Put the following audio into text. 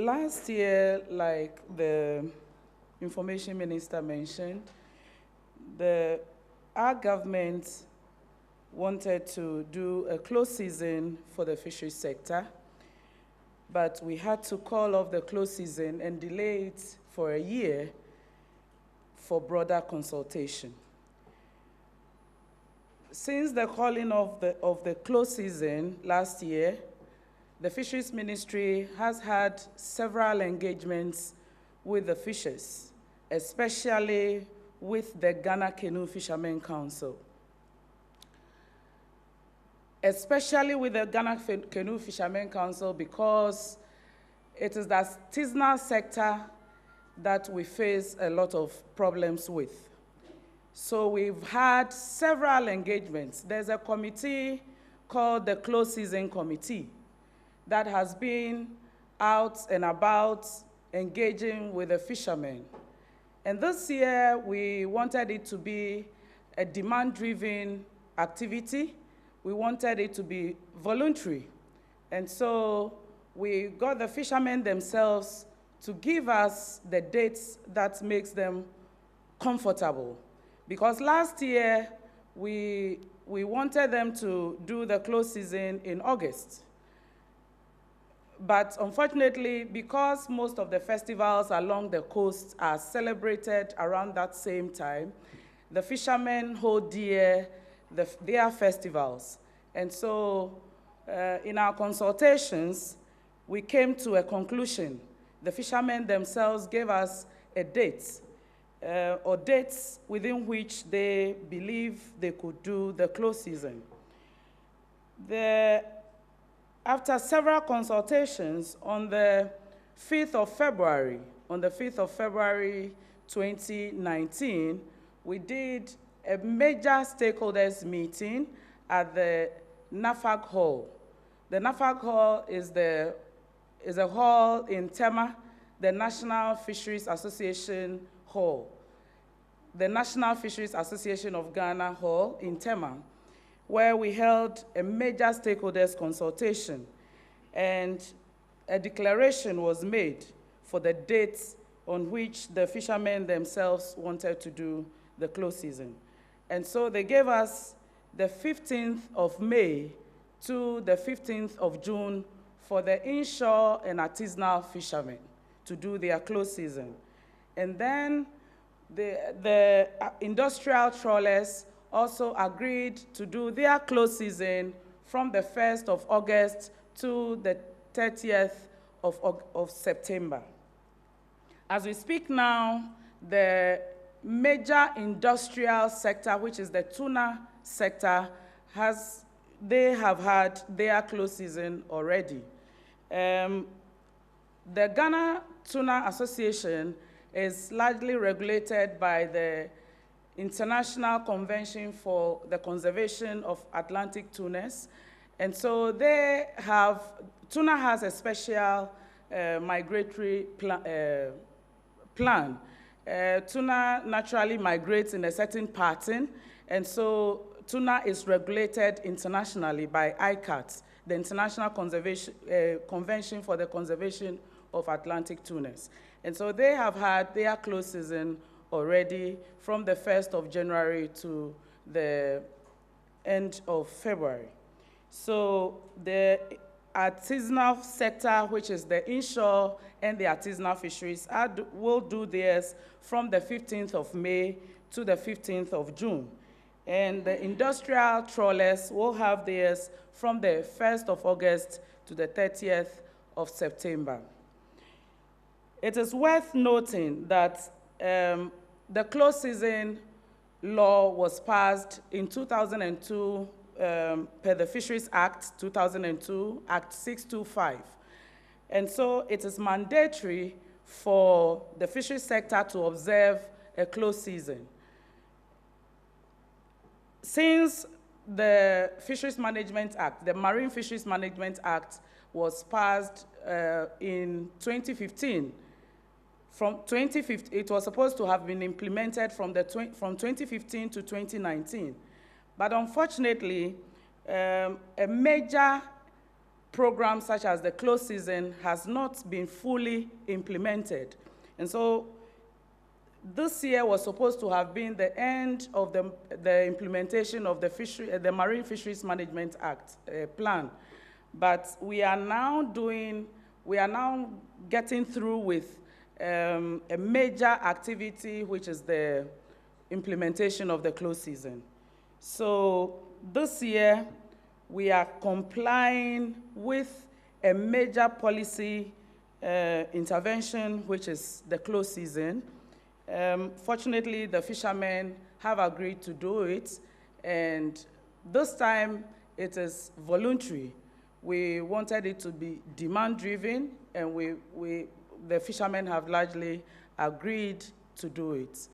last year, like the Information Minister mentioned, our government wanted to do a closed season for the fisheries sector, but we had to call off the closed season and delay it for a year for broader consultation. Since the calling of the closed season last year, the Fisheries Ministry has had several engagements with the fishers, especially with the Ghana Canoe Fishermen Council. Especially with the Ghana Canoe Fishermen Council, because it is the artisanal sector that we face a lot of problems with. So we've had several engagements. There's a committee called the Closed Season Committee that has been out and about engaging with the fishermen. And this year, we wanted it to be a demand-driven activity. We wanted it to be voluntary. And so we got the fishermen themselves to give us the dates that makes them comfortable. Because last year, we wanted them to do the closed season in August. But unfortunately, because most of the festivals along the coast are celebrated around that same time, the fishermen hold dear their festivals. And so in our consultations, we came to a conclusion. The fishermen themselves gave us a date, or dates within which they believe they could do the closed season. After several consultations, on the 5th of February, 2019, we did a major stakeholders meeting at the NAFAG Hall. The NAFAG Hall is a hall in Tema, the National Fisheries Association Hall, the National Fisheries Association of Ghana Hall in Tema, where we held a major stakeholders consultation, and a declaration was made for the dates on which the fishermen themselves wanted to do the closed season. And so they gave us the 15th of May to the 15th of June for the inshore and artisanal fishermen to do their closed season. And then the industrial trawlers also agreed to do their closed season from the 1st of August to the 30th of September. As we speak now, the major industrial sector, which is the tuna sector, they have had their closed season already. The Ghana Tuna Association is largely regulated by the International Convention for the Conservation of Atlantic Tunas. And so tuna has a special migratory plan. Tuna naturally migrates in a certain pattern, and so tuna is regulated internationally by ICAT, the International Convention for the Conservation of Atlantic Tunas. And so they have had their closed season already from the 1st of January to the end of February. So the artisanal sector, which is the inshore and the artisanal fisheries, will do theirs from the 15th of May to the 15th of June. And the industrial trawlers will have theirs from the 1st of August to the 30th of September. It is worth noting that the closed season law was passed in 2002 per the Fisheries Act 2002, Act 625. And so it is mandatory for the fisheries sector to observe a closed season. Since the Fisheries Management Act, the Marine Fisheries Management Act, was passed in 2015, it was supposed to have been implemented from 2015 to 2019. But unfortunately, a major programs such as the close season has not been fully implemented. And so this year was supposed to have been the end of the implementation of the Marine Fisheries Management Act plan. But we are now getting through with a major activity, which is the implementation of the close season. So this year, we are complying with a major policy intervention, which is the close season. Fortunately, the fishermen have agreed to do it, and this time it is voluntary. We wanted it to be demand-driven, and the fishermen have largely agreed to do it.